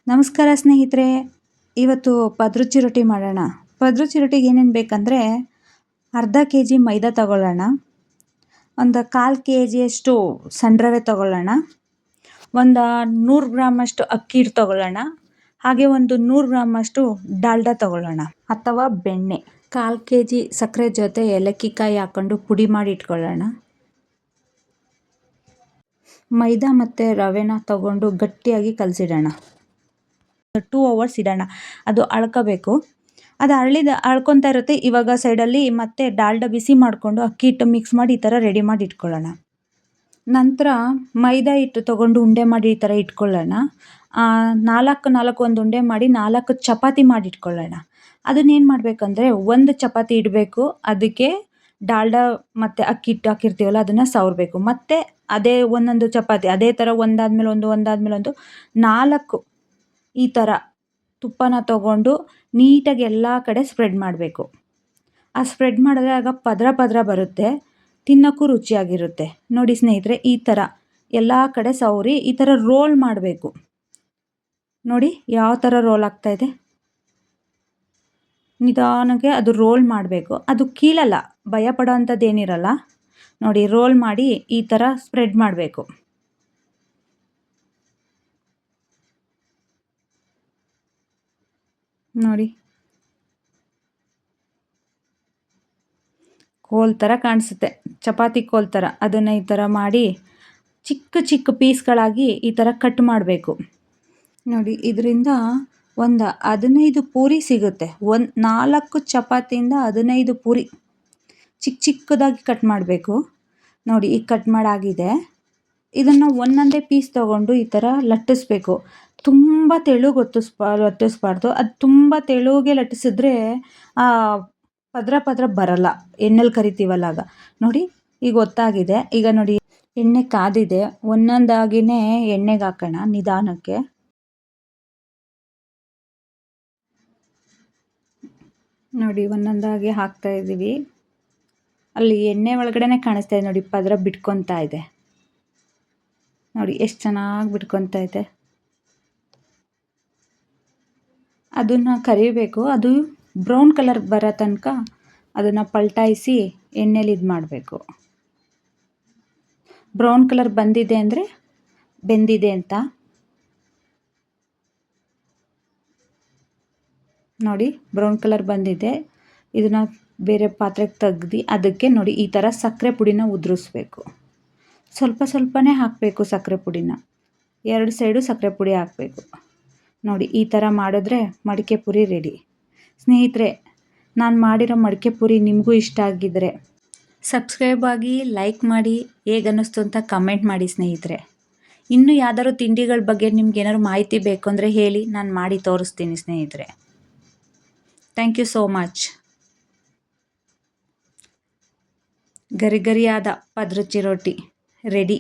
ನಮಸ್ಕಾರ ಸ್ನೇಹಿತರೆ, ಇವತ್ತು ಪದ್ರುಚಿ ರೊಟ್ಟಿ ಮಾಡೋಣ. ಪದ್ರುಚಿ ರೊಟ್ಟಿಗೆ ಏನೇನು ಬೇಕಂದರೆ ಅರ್ಧ ಕೆ ಜಿ ಮೈದಾ ತಗೊಳ್ಳೋಣ, ಒಂದು 1/4 ಕೆ ಜಿಯಷ್ಟು ಸಣ್ಣ ರವೆ ತಗೊಳ್ಳೋಣ, ಒಂದು 100 ಗ್ರಾಮಷ್ಟು ಅಕ್ಕಿ ಹಿಟ್ಟು ತಗೊಳ್ಳೋಣ, ಹಾಗೆ ಒಂದು 100 ಗ್ರಾಮಷ್ಟು ಡಾಲ್ಡಾ ತಗೊಳ್ಳೋಣ ಅಥವಾ ಬೆಣ್ಣೆ. 1/4 ಕೆ ಜಿ ಸಕ್ಕರೆ ಜೊತೆ ಏಲಕ್ಕಿ ಕಾಯಿ ಹಾಕ್ಕೊಂಡು ಪುಡಿ ಮಾಡಿ ಇಟ್ಕೊಳ್ಳೋಣ. ಮೈದಾ ಮತ್ತು ರವೆನ ತಗೊಂಡು ಗಟ್ಟಿಯಾಗಿ ಕಲಸಿಡೋಣ. 2 hours ಇಡೋಣ. ಅದು ಅಳ್ಕೋಬೇಕು. ಅದು ಅಳ್ಕೊತಾ ಇರುತ್ತೆ. ಇವಾಗ ಸೈಡಲ್ಲಿ ಮತ್ತೆ ಡಾಲ್ಡಾ ಬಿಸಿ ಮಾಡಿಕೊಂಡು ಅಕ್ಕಿ ಹಿಟ್ಟು ಮಿಕ್ಸ್ ಮಾಡಿ ಈ ಥರ ರೆಡಿ ಮಾಡಿ ಇಟ್ಕೊಳ್ಳೋಣ. ನಂತರ ಮೈದಾ ಹಿಟ್ಟು ತೊಗೊಂಡು ಉಂಡೆ ಮಾಡಿ ಈ ಥರ ಇಟ್ಕೊಳ್ಳೋಣ. 4 ಒಂದು ಉಂಡೆ ಮಾಡಿ 4 ಚಪಾತಿ ಮಾಡಿ ಇಟ್ಕೊಳ್ಳೋಣ. ಅದನ್ನೇನು ಮಾಡಬೇಕಂದ್ರೆ, ಒಂದು ಚಪಾತಿ ಇಡಬೇಕು, ಅದಕ್ಕೆ ಡಾಲ್ಡಾ ಮತ್ತು ಅಕ್ಕಿ ಹಿಟ್ಟು ಹಾಕಿರ್ತೀವಲ್ಲ ಅದನ್ನು ಸವರಬೇಕು. ಮತ್ತು ಅದೇ ಒಂದೊಂದು ಚಪಾತಿ ಅದೇ ಥರ ಒಂದಾದ್ಮೇಲೆ ಒಂದು 4 ಈ ಥರ ತುಪ್ಪನ ತಗೊಂಡು ನೀಟಾಗಿ ಎಲ್ಲ ಕಡೆ ಸ್ಪ್ರೆಡ್ ಮಾಡಬೇಕು. ಆ ಸ್ಪ್ರೆಡ್ ಮಾಡಿದ್ರೆ ಆಗ ಪದರ ಬರುತ್ತೆ, ತಿನ್ನೋಕ್ಕೂ ರುಚಿಯಾಗಿರುತ್ತೆ. ನೋಡಿ ಸ್ನೇಹಿತರೆ, ಈ ಥರ ಎಲ್ಲ ಕಡೆ ಸವರಿ ಈ ಥರ ರೋಲ್ ಮಾಡಬೇಕು. ನೋಡಿ ಯಾವ ಥರ ರೋಲ್ ಆಗ್ತಾಯಿದೆ. ನಿಧಾನಕ್ಕೆ ಅದು ರೋಲ್ ಮಾಡಬೇಕು. ಅದು ಕೀಳಲ್ಲ, ಭಯ ಪಡೋ ಅಂಥದ್ದೇನಿರಲ್ಲ. ನೋಡಿ ರೋಲ್ ಮಾಡಿ ಈ ಥರ ಸ್ಪ್ರೆಡ್ ಮಾಡಬೇಕು. ನೋಡಿ ಕೋಲ್ ಥರ ಕಾಣಿಸುತ್ತೆ, ಚಪಾತಿ ಕೋಲ್ ಥರ. ಅದನ್ನು ಈ ಥರ ಮಾಡಿ ಚಿಕ್ಕ ಪೀಸ್ಗಳಾಗಿ ಈ ಥರ ಕಟ್ ಮಾಡಬೇಕು. ನೋಡಿ ಇದರಿಂದ ಒಂದು 15 ಪೂರಿ ಸಿಗುತ್ತೆ. 4 ಚಪಾತಿಯಿಂದ 15 ಪೂರಿ ಚಿಕ್ಕದಾಗಿ ಕಟ್ ಮಾಡಬೇಕು. ನೋಡಿ ಈಗ ಕಟ್ ಮಾಡಾಗಿದೆ. ಇದನ್ನು ಒಂದೊಂದೇ ಪೀಸ್ ತೊಗೊಂಡು ಈ ಥರ ಲಟ್ಟಿಸ್ಬೇಕು. ತುಂಬ ತೆಳುಗೆ ಲಟ್ಟಿಸ್ಬಾರ್ದು. ಅದು ತುಂಬ ತೆಳುಗೆ ಲಟ್ಟಿಸಿದ್ರೆ ಪದರ ಬರಲ್ಲ, ಎಣ್ಣೆಲಿ ಕರಿತೀವಲ್ಲ ಆಗ. ನೋಡಿ ಈಗ ಗೊತ್ತಾಗಿದೆ. ಈಗ ನೋಡಿ ಎಣ್ಣೆ ಕಾದಿದೆ, ಒಂದೊಂದಾಗಿಯೇ ಎಣ್ಣೆಗೆ ಹಾಕೋಣ ನಿಧಾನಕ್ಕೆ. ನೋಡಿ ಒಂದೊಂದಾಗಿ ಹಾಕ್ತಾ ಇದ್ದೀವಿ. ಅಲ್ಲಿ ಎಣ್ಣೆ ಒಳಗಡೆ ಕಾಣಿಸ್ತಾ ಇದೆ ನೋಡಿ, ಪದರ ಬಿಟ್ಕೊತಾ ಇದೆ. ನೋಡಿ ಎಷ್ಟು ಚೆನ್ನಾಗಿ ಬಿಟ್ಕೊತಾ ಇದೆ. ಅದನ್ನು ಕರಿಬೇಕು. ಅದು ಬ್ರೌನ್ ಕಲರ್ ಬರೋ ತನಕ ಅದನ್ನು ಪಲ್ಟಾಯಿಸಿ ಎಣ್ಣೆಲಿ ಇದು ಮಾಡಬೇಕು. ಬ್ರೌನ್ ಕಲರ್ ಬಂದಿದೆ ಅಂದರೆ ಬೆಂದಿದೆ ಅಂತ. ನೋಡಿ ಬ್ರೌನ್ ಕಲರ್ ಬಂದಿದೆ. ಇದನ್ನು ಬೇರೆ ಪಾತ್ರೆಗೆ ತೆಗ್ದು ಅದಕ್ಕೆ ನೋಡಿ ಈ ಥರ ಸಕ್ಕರೆ ಪುಡಿನ ಉದುರಿಸ್ಬೇಕು. ಸ್ವಲ್ಪನೇ ಹಾಕಬೇಕು ಸಕ್ಕರೆ ಪುಡಿನ. 2 ಸೈಡು ಸಕ್ಕರೆ ಪುಡಿ ಹಾಕಬೇಕು. ನೋಡಿ ಈ ಥರ ಮಾಡಿದ್ರೆ ಮಡಿಕೆ ಪುರಿ ರೆಡಿ. ಸ್ನೇಹಿತರೆ, ನಾನು ಮಾಡಿರೋ ಮಡಿಕೆ ಪುರಿ ನಿಮಗೂ ಇಷ್ಟ ಆಗಿದ್ದರೆ ಸಬ್ಸ್ಕ್ರೈಬ್ ಆಗಿ, ಲೈಕ್ ಮಾಡಿ, ಹೇಗನ್ನಿಸ್ತು ಅಂತ ಕಮೆಂಟ್ ಮಾಡಿ ಸ್ನೇಹಿತರೆ. ಇನ್ನೂ ಯಾವ್ದಾದ್ರು ತಿಂಡಿಗಳ ಬಗ್ಗೆ ನಿಮ್ಗೆ ಏನಾದ್ರು ಮಾಹಿತಿ ಬೇಕು ಅಂದರೆ ಹೇಳಿ, ನಾನು ಮಾಡಿ ತೋರಿಸ್ತೀನಿ ಸ್ನೇಹಿತರೆ. Thank you so much. ಗರಿಗರಿಯಾದ ಪದ್ರುಚಿ ರೊಟ್ಟಿ ರೆಡಿ.